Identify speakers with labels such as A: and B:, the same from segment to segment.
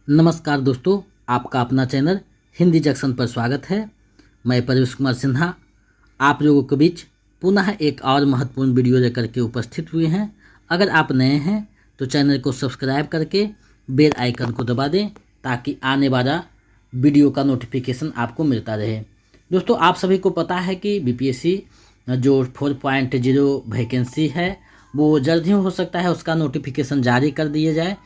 A: नमस्कार दोस्तों, आपका अपना चैनल हिंदी जंक्शन पर स्वागत है। मैं परवेश कुमार सिन्हा आप लोगों के बीच पुनः एक और महत्वपूर्ण वीडियो लेकर के उपस्थित हुए हैं। अगर आप नए हैं तो चैनल को सब्सक्राइब करके बेल आइकन को दबा दें ताकि आने वाला वीडियो का नोटिफिकेशन आपको मिलता रहे। दोस्तों, आप सभी को पता है कि बीपीएससी जो 4.0 वैकेंसी है वो जल्द ही हो सकता है उसका नोटिफिकेशन जारी कर दिया जाए,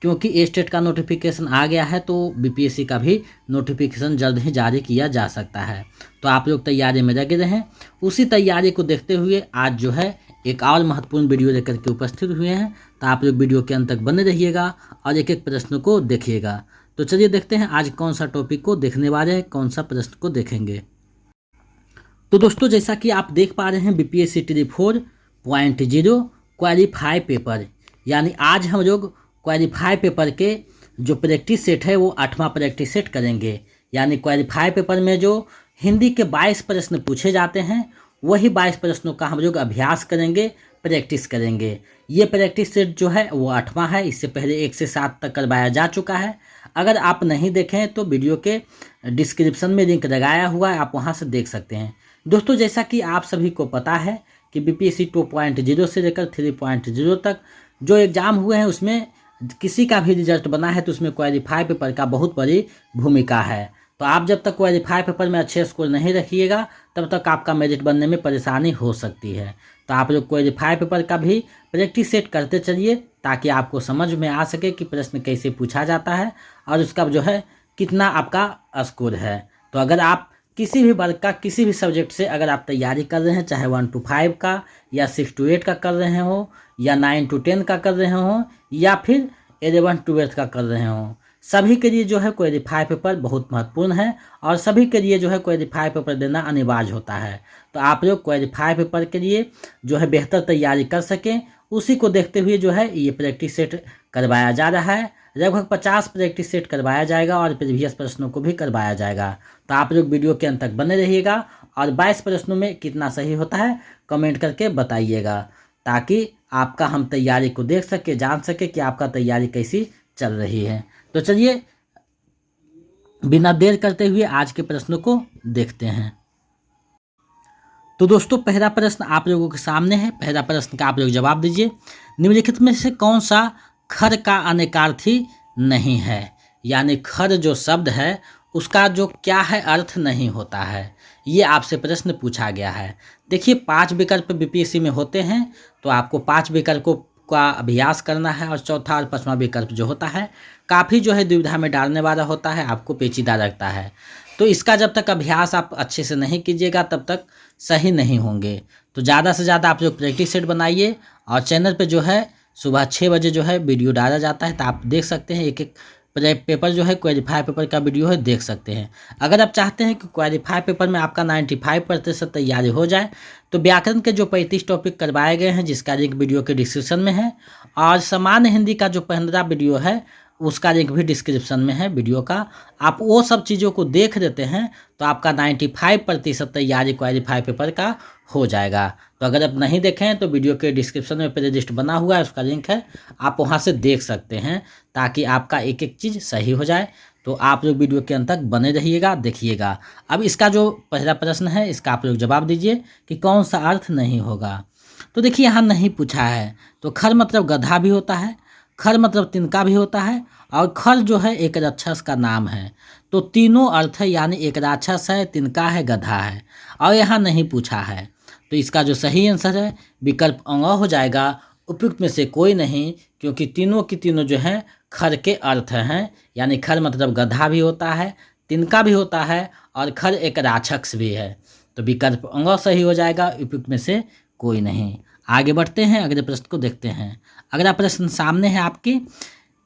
A: क्योंकि ए स्टेट का नोटिफिकेशन आ गया है तो बीपीएससी का भी नोटिफिकेशन जल्द ही जारी किया जा सकता है। तो आप लोग तैयारी में लगे रहें। उसी तैयारी को देखते हुए आज जो है एक और महत्वपूर्ण वीडियो लेकर के उपस्थित हुए हैं। तो आप लोग वीडियो के अंत तक बने रहिएगा और एक एक प्रश्न को देखिएगा। तो चलिए देखते हैं आज कौन सा टॉपिक को देखने वाले हैं, कौन सा प्रश्न को देखेंगे। तो दोस्तों, जैसा कि आप देख पा रहे हैं बीपीएससी 4.0 क्वालिफाई पेपर, यानी आज हम लोग क्वालिफाई पेपर के जो प्रैक्टिस सेट है वो 8वां प्रैक्टिस सेट करेंगे। यानी क्वालिफाई पेपर में जो हिंदी के 22 प्रश्न पूछे जाते हैं वही 22 प्रश्नों का हम लोग अभ्यास करेंगे, प्रैक्टिस करेंगे। ये प्रैक्टिस सेट जो है वो 8वां है। इससे पहले 1 से 7 तक करवाया जा चुका है। अगर आप नहीं देखें तो वीडियो के डिस्क्रिप्शन में लिंक लगाया हुआ है, आप वहाँ से देख सकते हैं। दोस्तों, जैसा कि आप सभी को पता है कि बीपीएससी 2.0 से लेकर 3.0 तक जो एग्ज़ाम हुए हैं उसमें किसी का भी रिजल्ट बना है तो उसमें क्वालिफाई पेपर का बहुत बड़ी भूमिका है। तो आप जब तक क्वालिफाई पेपर में अच्छे स्कोर नहीं रखिएगा तब तक आपका मेरिट बनने में परेशानी हो सकती है। तो आप लोग क्वालिफाई पेपर का भी प्रैक्टिस सेट करते चलिए ताकि आपको समझ में आ सके कि प्रश्न कैसे पूछा जाता है और उसका जो है कितना आपका स्कोर है। तो अगर आप किसी भी वर्ग का किसी भी सब्जेक्ट से अगर आप तैयारी कर रहे हैं, चाहे 1 to 5 का या 6 to 8 का कर रहे हो या 9 to 10 का कर रहे हो या फिर 11 to 12 का कर रहे हो, सभी के लिए जो है क्वालिफाई पेपर बहुत महत्वपूर्ण है और सभी के लिए जो है क्वालिफाई पेपर देना अनिवार्य होता है। तो आप लोग क्वालिफाई पेपर के लिए जो है बेहतर तैयारी कर सकें, उसी को देखते हुए जो है ये प्रैक्टिस सेट करवाया जा रहा है। लगभग 50 प्रैक्टिस सेट करवाया जाएगा और प्रीवियस प्रश्नों को भी करवाया जाएगा। तो आप लोग वीडियो के अंत तक बने रहिएगा और 22 प्रश्नों में कितना सही होता है कमेंट करके बताइएगा, ताकि आपका हम तैयारी को देख सके, जान सके कि आपका तैयारी कैसी चल रही है। तो चलिए बिना देर करते हुए आज के प्रश्नों को देखते हैं। तो दोस्तों, पहला प्रश्न आप लोगों के सामने है। पहला प्रश्न का आप लोग जवाब दीजिए। निम्नलिखित में से कौन सा खर का अनेकार्थी नहीं है? यानी खर जो शब्द है उसका जो क्या है अर्थ नहीं होता है, ये आपसे प्रश्न पूछा गया है। देखिए, 5 विकल्प बीपीएससी में होते हैं तो आपको 5 विकल्पों का अभ्यास करना है और चौथा और 5वां विकल्प जो होता है काफ़ी जो है दुविधा में डालने वाला होता है, आपको पेचीदा लगता है। तो इसका जब तक अभ्यास आप अच्छे से नहीं कीजिएगा तब तक सही नहीं होंगे। तो ज़्यादा से ज़्यादा आप लोग प्रैक्टिस सेट बनाइए और चैनल पे जो है सुबह 6 बजे जो है वीडियो डाला जाता है, तो आप देख सकते हैं। एक एक पेपर जो है क्वालिफाई पेपर का वीडियो है, देख सकते हैं। अगर आप चाहते हैं कि क्वालिफाई पेपर में आपका 95% तैयारी हो जाए तो व्याकरण के जो 35 टॉपिक करवाए गए हैं जिसका लिंक वीडियो के डिस्क्रिप्शन में है, और सामान्य हिंदी का जो 15 वीडियो है उसका लिंक भी डिस्क्रिप्शन में है वीडियो का। आप वो सब चीज़ों को देख लेते हैं तो आपका 95% तैयारी क्वालिफाई पेपर का हो जाएगा। तो अगर आप नहीं देखें तो वीडियो के डिस्क्रिप्शन में प्ले लिस्ट बना हुआ है, उसका लिंक है, आप वहां से देख सकते हैं ताकि आपका एक एक चीज़ सही हो जाए। तो आप लोग वीडियो के अंत तक बने रहिएगा, देखिएगा। अब इसका जो पहला प्रश्न है इसका आप लोग जवाब दीजिए कि कौन सा अर्थ नहीं होगा। तो देखिए, यहाँ नहीं पूछा है। तो खर मतलब गधा भी होता है, खर मतलब तिनका भी होता है, और खर जो है एक राक्षस का नाम है। तो तीनों अर्थ है, यानी एक राक्षस है, तिनका है, गधा है, और यहाँ नहीं पूछा है। तो इसका जो सही आंसर है विकल्प अंग हो जाएगा, उपयुक्त में से कोई नहीं, क्योंकि तीनों की तीनों जो हैं खर के अर्थ हैं। यानी खर मतलब गधा भी होता है, तिनका भी होता है, और खर एक राक्षस भी है। तो विकल्प अंग सही हो जाएगा, उपयुक्त में से कोई नहीं। आगे बढ़ते हैं, अगले प्रश्न को देखते हैं। अगला प्रश्न सामने है आपके।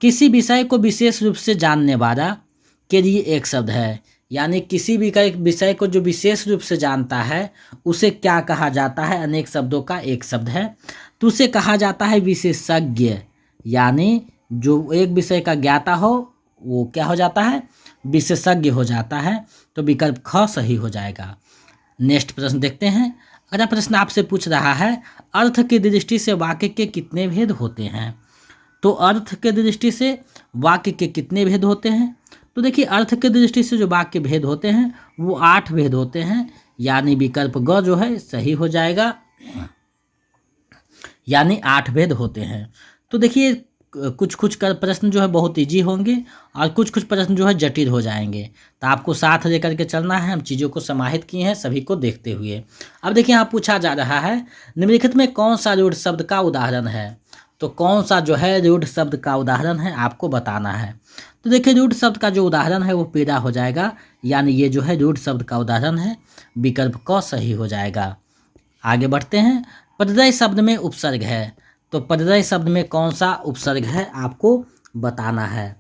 A: किसी विषय को विशेष रूप से जानने वाला के लिए एक शब्द है। यानी किसी भी विषय को जो विशेष रूप से जानता है उसे क्या कहा जाता है? अनेक शब्दों का एक शब्द है, तो उसे कहा जाता है विशेषज्ञ। यानी जो एक विषय का ज्ञाता हो वो क्या हो जाता है? विशेषज्ञ हो जाता है। तो विकल्प ख सही हो जाएगा। नेक्स्ट प्रश्न देखते हैं। अगला प्रश्न आपसे पूछ रहा है, अर्थ की दृष्टि से वाक्य के कितने भेद होते हैं? तो अर्थ के दृष्टि से वाक्य के कितने भेद होते हैं? तो देखिए अर्थ के दृष्टि से जो वाक्य भेद होते हैं वो 8 भेद होते हैं, यानी विकल्प ग जो है सही हो जाएगा, यानी 8 भेद होते हैं। तो देखिए कुछ कुछ कर प्रश्न जो है बहुत इजी होंगे और कुछ कुछ प्रश्न जो है जटिल हो जाएंगे, तो आपको साथ लेकर के चलना है। हम चीज़ों को समाहित किए हैं सभी को देखते हुए। अब देखिए यहाँ पूछा जा रहा है निम्नलिखित में कौन सा रूढ़ शब्द का उदाहरण है? तो कौन सा जो है रूढ़ शब्द का उदाहरण है आपको बताना है। तो देखिए रूढ़ शब्द का जो उदाहरण है वो पीड़ा हो जाएगा, यानी ये जो है रूढ़ शब्द का उदाहरण है, विकल्प क सही हो जाएगा। आगे बढ़ते हैं। पददय शब्द में उपसर्ग है, तो पददय शब्द में कौन सा उपसर्ग है आपको बताना है।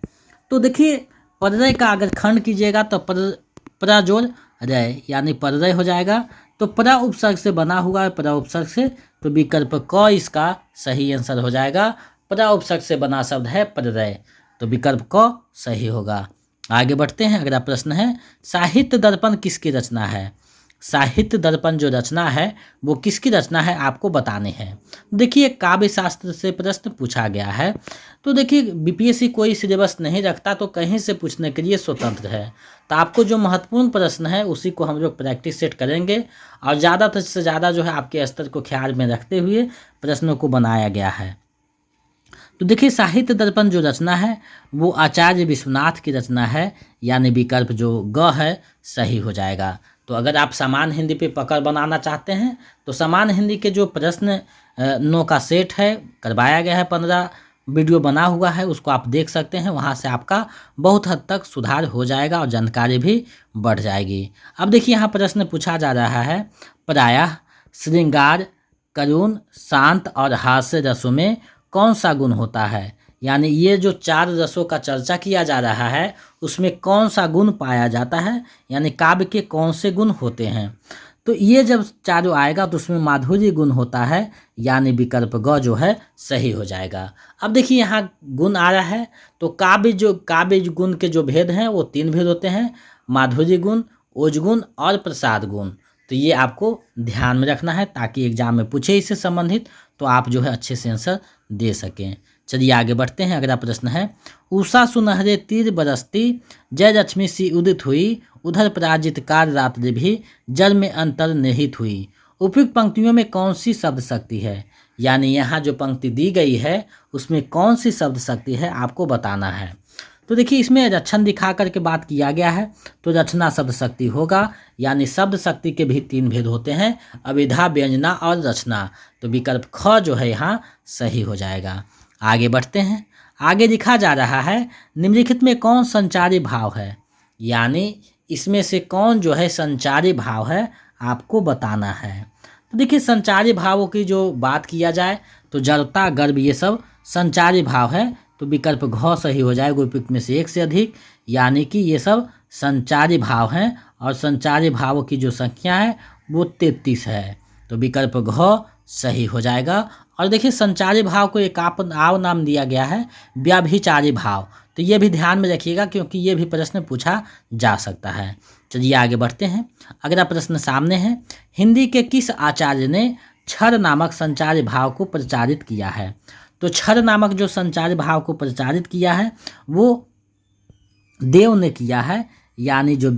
A: तो देखिए पददय का अगर खंड कीजिएगा तो परा जोड़ रय यानी पददय हो जाएगा। तो परा उपसर्ग से बना हुआ है, परा उपसर्ग से, तो विकल्प क इसका सही आंसर हो जाएगा। परा उपसर्ग से बना शब्द है पददय, तो विकल्प क सही होगा। आगे बढ़ते हैं। अगला प्रश्न है साहित्य दर्पण किसकी रचना है? साहित्य दर्पण जो रचना है वो किसकी रचना है आपको बताने हैं। देखिए काव्य शास्त्र से प्रश्न पूछा गया है, तो देखिए बीपीएससी कोई सिलेबस नहीं रखता, तो कहीं से पूछने के लिए स्वतंत्र है। तो आपको जो महत्वपूर्ण प्रश्न है उसी को हम लोग प्रैक्टिस सेट करेंगे और ज़्यादा से ज़्यादा जो है आपके स्तर को ख्याल में रखते हुए प्रश्नों को बनाया गया है। तो देखिए साहित्य दर्पण जो रचना है वो आचार्य विश्वनाथ की रचना है, यानी विकल्प जो ग है सही हो जाएगा। तो अगर आप समान हिंदी पे पकड़ बनाना चाहते हैं तो समान हिंदी के जो प्रश्न नो का सेट है करवाया गया है, 15 वीडियो बना हुआ है, उसको आप देख सकते हैं। वहाँ से आपका बहुत हद तक सुधार हो जाएगा और जानकारी भी बढ़ जाएगी। अब देखिए यहाँ प्रश्न पूछा जा रहा है प्रायः श्रृंगार, करुण, शांत और हास्य रसों में कौन सा गुण होता है? यानी ये जो 4 रसों का चर्चा किया जा रहा है उसमें कौन सा गुण पाया जाता है, यानी काव्य के कौन से गुण होते हैं। तो ये जब चारों आएगा तो उसमें माधुर्य गुण होता है, यानी विकल्प ग जो है सही हो जाएगा। अब देखिए यहाँ गुण आ रहा है, तो काव्य गुण के जो भेद हैं वो 3 भेद होते हैं, माधुर्य गुण, ओज गुण और प्रसाद गुण। तो ये आपको ध्यान में रखना है ताकि एग्जाम में पूछे इससे संबंधित, तो आप जो है अच्छे से आंसर दे सकें। चलिए आगे बढ़ते हैं। अगला प्रश्न है उषा सुनहरे तीर बरसती, जय लक्ष्मी सी उदित हुई, उधर पराजित कार रात्रि भी, जल में अंतर निहित हुई। उपयुक्त पंक्तियों में कौन सी शब्द शक्ति है? यानी यहाँ जो पंक्ति दी गई है उसमें कौन सी शब्द शक्ति है आपको बताना है। तो देखिए इसमें रक्षण दिखा करके बात किया गया है, तो रचना शब्द शक्ति होगा, यानी शब्द शक्ति के भी 3 भेद होते हैं, अभिधा, व्यंजना और रचना। तो विकल्प ख जो है यहाँ सही हो जाएगा। आगे बढ़ते हैं। आगे लिखा जा रहा है निम्नलिखित में कौन संचारी भाव है? यानी इसमें से कौन जो है संचारी भाव है आपको बताना है। तो देखिए संचारी भावों की जो बात किया जाए तो जड़ता, गर्व ये सब संचारी भाव है, तो विकल्प घ सही हो जाएगा। उपयुक्त में से 1 से अधिक, यानी कि ये सब संचारी भाव हैं और संचारी भावों की जो संख्या है वो 33 है, तो विकल्प घ सही हो जाएगा। और देखिए संचारी भाव को एक और नाम दिया गया है व्याभिचारी भाव, तो ये भी ध्यान में रखिएगा क्योंकि ये भी प्रश्न पूछा जा सकता है। चलिए आगे बढ़ते हैं। अगला प्रश्न सामने है हिंदी के किस आचार्य ने क्षर नामक संचारी भाव को प्रचारित किया है? तो क्षर नामक जो संचारी भाव को प्रचारित किया है वो देव ने किया है, यानी जो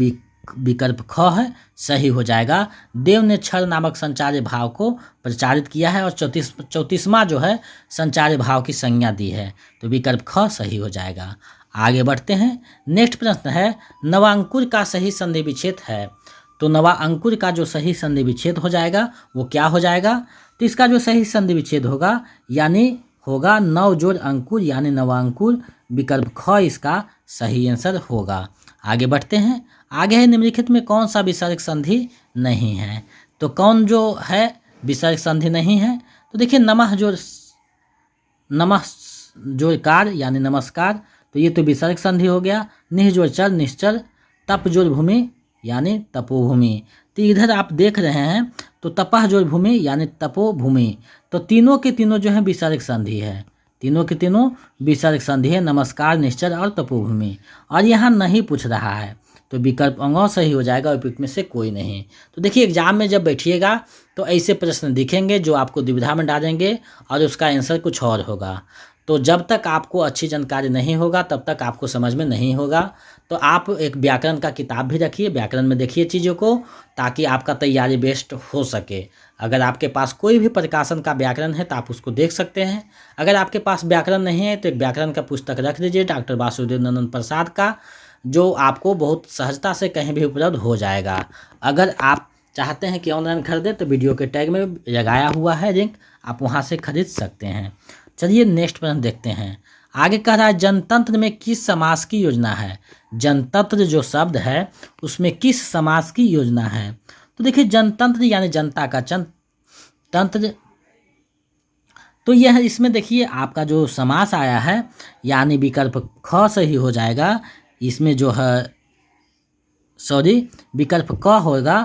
A: विकल्प ख है सही हो जाएगा। देव ने क्षर नामक संचारी भाव को प्रचारित किया है और 34वां जो है संचारी भाव की संज्ञा दी है, तो विकल्प ख सही हो जाएगा। आगे बढ़ते हैं। नेक्स्ट प्रश्न है नवांकुर का सही संधि विच्छेद है। तो नवांकुर का जो सही संधि विच्छेद हो जाएगा वो क्या हो जाएगा? तो इसका जो सही संधि विच्छेद होगा यानी होगा नव जोड़ अंकुर, यानी नवांकुर, विकल्प ख इसका सही आंसर होगा। आगे बढ़ते हैं। आगे है निम्नलिखित में कौन सा विसर्ग संधि नहीं है? तो कौन जो है विसर्ग संधि नहीं है? तो देखिए नमः जोड़ कार यानी नमस्कार, तो ये तो विसर्ग संधि हो गया। निह जोड़ चल निश्चल, तप जोड़ भूमि यानी तपोभूमि, तो इधर आप देख रहे हैं तो तपह जोड़ भूमि यानी तपोभूमि, तो तीनों के तीनों जो है विसर्ग संधि है, तीनों के तीनों विसर्ग संधि है, नमस्कार, निश्चल और तपोभूमि। और यहाँ नहीं पूछ रहा है तो विकल्प अंग सही हो जाएगा, उपयुक्त में से कोई नहीं। तो देखिए एग्जाम में जब बैठिएगा तो ऐसे प्रश्न दिखेंगे जो आपको दुविधा में डालेंगे और उसका आंसर कुछ और होगा। तो जब तक आपको अच्छी जानकारी नहीं होगा तब तक आपको समझ में नहीं होगा। तो आप एक व्याकरण का किताब भी रखिए, व्याकरण में देखिए चीज़ों को, ताकि आपका तैयारी बेस्ट हो सके। अगर आपके पास कोई भी प्रकाशन का व्याकरण है तो आप उसको देख सकते हैं। अगर आपके पास व्याकरण नहीं है तो एक व्याकरण का पुस्तक रख दीजिए डॉक्टर वासुदेव नंदन प्रसाद का, जो आपको बहुत सहजता से कहीं भी उपलब्ध हो जाएगा। अगर आप चाहते हैं कि ऑनलाइन खरीदें तो वीडियो के टैग में लगाया हुआ है लिंक, आप वहां से खरीद सकते हैं। चलिए नेक्स्ट प्रश्न देखते हैं। आगे कह रहा है जनतंत्र में किस समास की योजना है। जनतंत्र जो शब्द है उसमें किस समास की योजना है। तो देखिए जनतंत्र यानी जनता का तंत्र, तो यह इसमें देखिए आपका जो समास आया है यानी विकल्प ख से ही हो जाएगा। इसमें जो है विकल्प क होगा,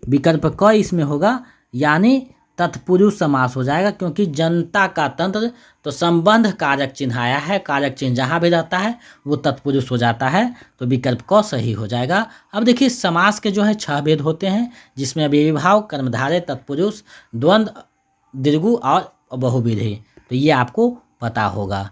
A: विकल्प क इसमें होगा यानी तत्पुरुष समास हो जाएगा, क्योंकि जनता का तंत्र तो संबंध कारक चिन्ह आया है, कारक चिन्ह जहाँ भी रहता है वो तत्पुरुष हो जाता है, तो विकल्प क सही हो जाएगा। अब देखिए समास के जो है 6 भेद होते हैं, जिसमें अव्ययीभाव, कर्मधारय, तत्पुरुष, द्वंद्व, दीर्घु और बहुव्रीहि, तो ये आपको पता होगा।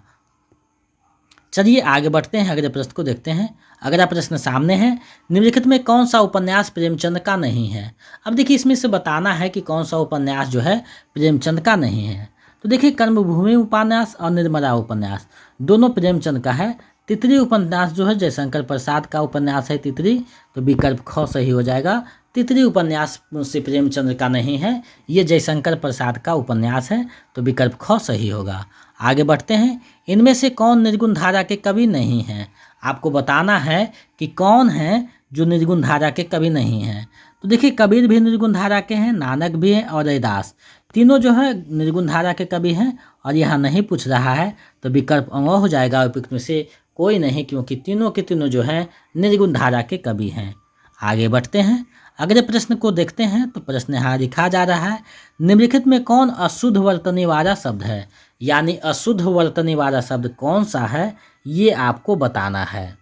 A: चलिए आगे बढ़ते हैं, अगले प्रश्न को देखते हैं। अगला प्रश्न सामने है, निम्नलिखित में कौन सा उपन्यास प्रेमचंद का नहीं है। अब देखिए इसमें से बताना है कि कौन सा उपन्यास जो है प्रेमचंद का नहीं है। तो देखिए कर्मभूमि उपन्यास और निर्मला उपन्यास दोनों प्रेमचंद का है। तितली उपन्यास जो है जयशंकर प्रसाद का उपन्यास है तितली, तो विकल्प ख सही हो जाएगा। तितली उपन्यास से प्रेमचंद का नहीं है, ये जयशंकर प्रसाद का उपन्यास है, तो विकल्प ख सही होगा। आगे बढ़ते हैं, इनमें से कौन निर्गुण धारा के कवि नहीं हैं। आपको बताना है कि कौन है जो निर्गुण धारा के कवि नहीं हैं। तो देखिए कबीर भी निर्गुण धारा के हैं, नानक भी हैं और रैदास, तीनों जो है निर्गुण धारा के कवि हैं। और यहाँ नहीं पूछ रहा है तो विकल्प अंग हो जाएगा, उपयुक्त में से कोई नहीं, क्योंकि तीनों के तीनों जो हैं निर्गुण धारा के कवि हैं। आगे बढ़ते हैं, अगले प्रश्न को देखते हैं। तो प्रश्न यहाँ लिखा जा रहा है, निम्नलिखित में कौन अशुद्ध वर्तनी वाला शब्द है। यानी अशुद्ध वर्तनी वाला शब्द कौन सा है ये आपको बताना है।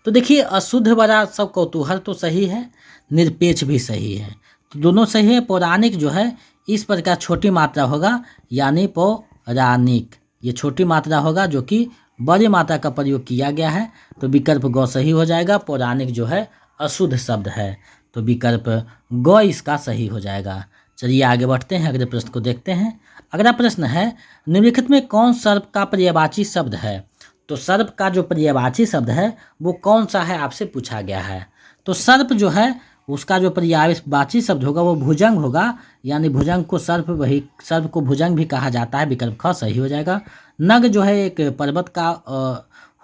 A: तो देखिए अशुद्ध वाला सब कौतूहल तो सही है, निरपेक्ष भी सही है, तो दोनों सही है। पौराणिक जो है इस प्रकार छोटी मात्रा होगा, यानी पौराणिक ये छोटी मात्रा होगा, जो कि बड़ी मात्रा का प्रयोग किया गया है, तो विकल्प ग सही हो जाएगा। पौराणिक जो है अशुद्ध शब्द है, तो विकल्प ग इसका सही हो जाएगा। चलिए आगे बढ़ते हैं, अगले प्रश्न को देखते हैं। अगला प्रश्न है, निम्नलिखित में कौन सर्प का पर्यायवाची शब्द है। तो सर्प का जो पर्यायवाची शब्द है वो कौन सा है आपसे पूछा गया है। तो सर्प जो है उसका जो पर्यायवाची शब्द होगा वो भुजंग होगा, यानी भुजंग को सर्प को भुजंग भी कहा जाता है, विकल्प ख सही हो जाएगा। नग जो है एक पर्वत का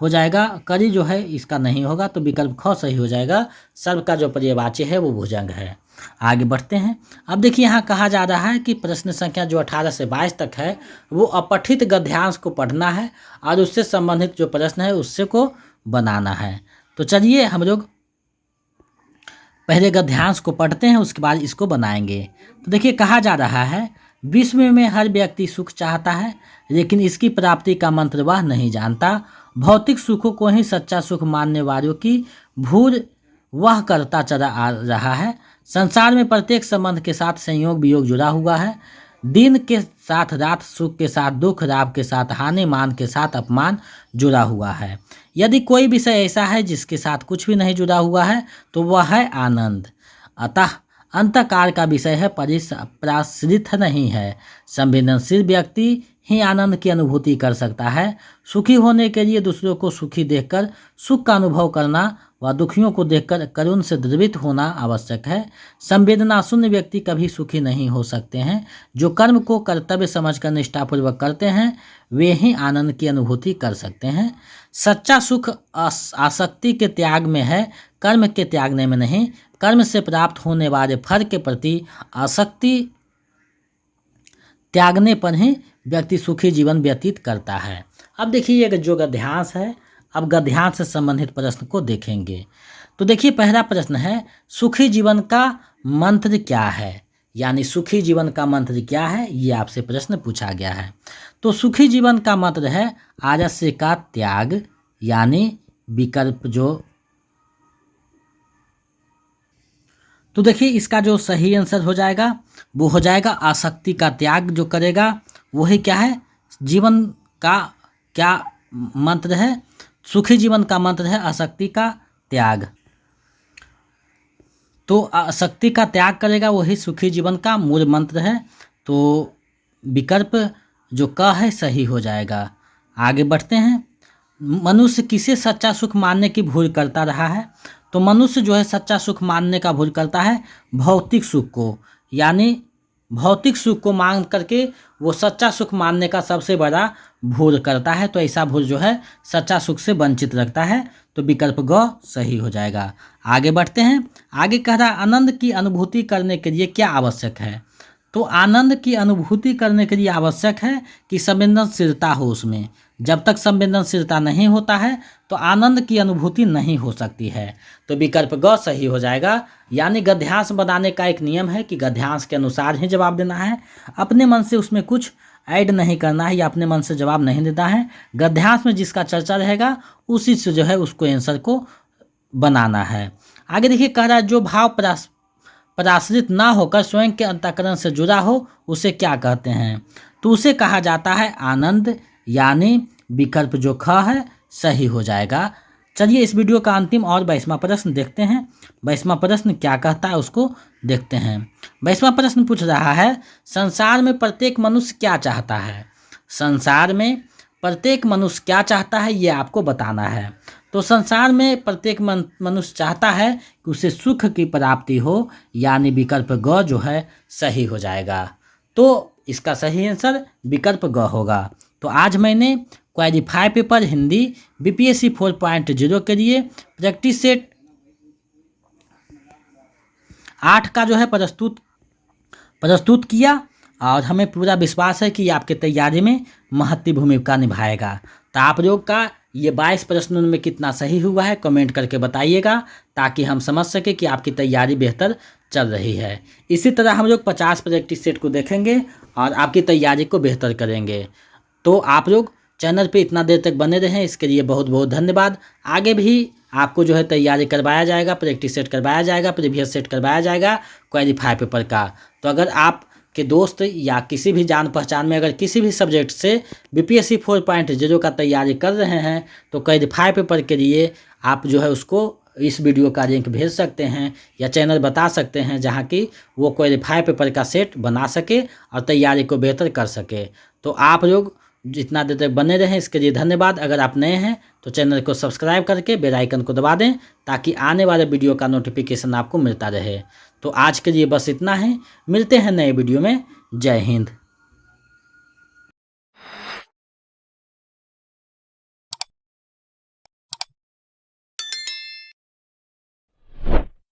A: हो जाएगा, करी जो है इसका नहीं होगा, तो विकल्प ख सही हो जाएगा। सर्प का जो पर्यायवाची है वो भुजंग है। आगे बढ़ते हैं, अब देखिए यहाँ कहा जा रहा है कि प्रश्न संख्या जो 18 से 22 तक है वो अपठित गद्यांश को पढ़ना है और उससे संबंधित जो प्रश्न है उससे को बनाना है। तो चलिए हम लोग पहले गद्यांश को पढ़ते हैं, उसके बाद इसको बनाएंगे। तो देखिए कहा जा रहा है, विश्व में हर व्यक्ति सुख चाहता है, लेकिन इसकी प्राप्ति का मंत्र वह नहीं जानता। भौतिक सुखों को ही सच्चा सुख मानने वालों की भूल वह करता चला आ रहा है। संसार में प्रत्येक संबंध के साथ संयोग वियोग जुड़ा हुआ है। दिन के साथ रात, सुख के साथ दुख, लाभ के साथ हानि, मान के साथ अपमान जुड़ा हुआ है। यदि कोई विषय ऐसा है जिसके साथ कुछ भी नहीं जुड़ा हुआ है तो वह है आनंद। अतः अंतकाल का विषय है, प्राश्रित नहीं है। संवेदनशील व्यक्ति ही आनंद की अनुभूति कर सकता है। सुखी होने के लिए दूसरों को सुखी देखकर सुख का अनुभव करना व दुखियों को देखकर करुण से द्रवित होना आवश्यक है। संवेदना शून्य व्यक्ति कभी सुखी नहीं हो सकते हैं। जो कर्म को कर्तव्य समझकर निष्ठापूर्वक करते हैं वे ही आनंद की अनुभूति कर सकते हैं। सच्चा सुख आसक्ति के त्याग में है, कर्म के त्यागने में नहीं। कर्म से प्राप्त होने वाले फल के प्रति आसक्ति त्यागने पर ही व्यक्ति सुखी जीवन व्यतीत करता है। अब देखिए ये जो गद्यांश है, अब गद्यांश से संबंधित प्रश्न को देखेंगे। तो देखिए पहला प्रश्न है, सुखी जीवन का मंत्र क्या है। यानी सुखी जीवन का मंत्र क्या है ये आपसे प्रश्न पूछा गया है। तो सुखी जीवन का मंत्र है आलस्य का त्याग, यानी विकल्प जो, तो देखिए इसका जो सही आंसर हो जाएगा वो हो जाएगा आसक्ति का त्याग जो करेगा वही क्या है, जीवन का क्या मंत्र है, सुखी जीवन का मंत्र है आसक्ति का त्याग। तो आसक्ति का त्याग करेगा वही सुखी जीवन का मूल मंत्र है। तो विकल्प जो क है सही हो जाएगा। आगे बढ़ते हैं। मनुष्य किसे सच्चा सुख मानने की भूल करता रहा है? तो मनुष्य जो है सच्चा सुख मानने का भूल करता है भौतिक सुख को, यानी भौतिक सुख को मान करके वो सच्चा सुख मानने का सबसे बड़ा भूल करता है। तो ऐसा भूल जो है सच्चा सुख से वंचित रखता है। तो विकल्प ग सही हो जाएगा। आगे बढ़ते हैं। आगे कह रहा है आनंद की अनुभूति करने के लिए क्या आवश्यक है? तो आनंद की अनुभूति करने के लिए आवश्यक है कि संवेदनशीलता हो उसमें। जब तक संवेदनशीलता नहीं होता है तो आनंद की अनुभूति नहीं हो सकती है। तो विकल्प ग सही हो जाएगा। यानी गद्यांश बनाने का एक नियम है कि गद्यांश के अनुसार ही जवाब देना है, अपने मन से उसमें कुछ ऐड नहीं करना है या अपने मन से जवाब नहीं देना है। गद्यांश में जिसका चर्चा रहेगा उसी से जो है उसको आंसर को बनाना है। आगे देखिए कह रहा है जो भाव पराश्रित ना होकर स्वयं के अंतःकरण से जुड़ा हो उसे क्या कहते हैं? तो उसे कहा जाता है आनंद, यानी विकल्प जो ख है सही हो जाएगा। चलिए इस वीडियो का अंतिम और 22वां प्रश्न देखते हैं। 22वां प्रश्न क्या कहता है उसको देखते हैं। 22वां प्रश्न पूछ रहा है संसार में प्रत्येक मनुष्य क्या चाहता है? संसार में प्रत्येक मनुष्य क्या चाहता है ये आपको बताना है। तो संसार में प्रत्येक मनुष्य चाहता है कि उसे सुख की प्राप्ति हो, यानी विकल्प ग जो है सही हो जाएगा। तो इसका सही आंसर विकल्प ग होगा। तो आज मैंने क्वालिफाई पेपर हिंदी बीपीएससी 4.0 के लिए प्रैक्टिस सेट 8 का जो है प्रस्तुत किया और हमें पूरा विश्वास है कि आपके तैयारी में महत्वपूर्ण भूमिका निभाएगा। तो आप लोग का ये 22 प्रश्नों में कितना सही हुआ है कमेंट करके बताइएगा, ताकि हम समझ सके कि आपकी तैयारी बेहतर चल रही है। इसी तरह हम लोग 50 प्रैक्टिस सेट को देखेंगे और आपकी तैयारी को बेहतर करेंगे। तो आप लोग चैनल पे इतना देर तक बने रहें, इसके लिए बहुत बहुत धन्यवाद। आगे भी आपको जो है तैयारी करवाया जाएगा, प्रैक्टिस सेट करवाया जाएगा, प्रीवियस सेट करवाया जाएगा क्वालिफाई पेपर का। तो अगर आप के दोस्त या किसी भी जान पहचान में अगर किसी भी सब्जेक्ट से बीपीएससी 4.0 का तैयारी कर रहे हैं तो क्वालिफाई पेपर के लिए आप जो है उसको इस वीडियो का लिंक भेज सकते हैं या चैनल बता सकते हैं, जहां कि वो क्वालिफाई पेपर का सेट बना सके और तैयारी को बेहतर कर सके। तो आप लोग जितना देर तक बने रहें इसके लिए धन्यवाद। अगर आप नए हैं तो चैनल को सब्सक्राइब करके बेल आइकन को दबा दें, ताकि आने वाले वीडियो का नोटिफिकेशन आपको मिलता रहे। तो आज के लिए बस इतना है, मिलते हैं नए वीडियो में। जय हिंद।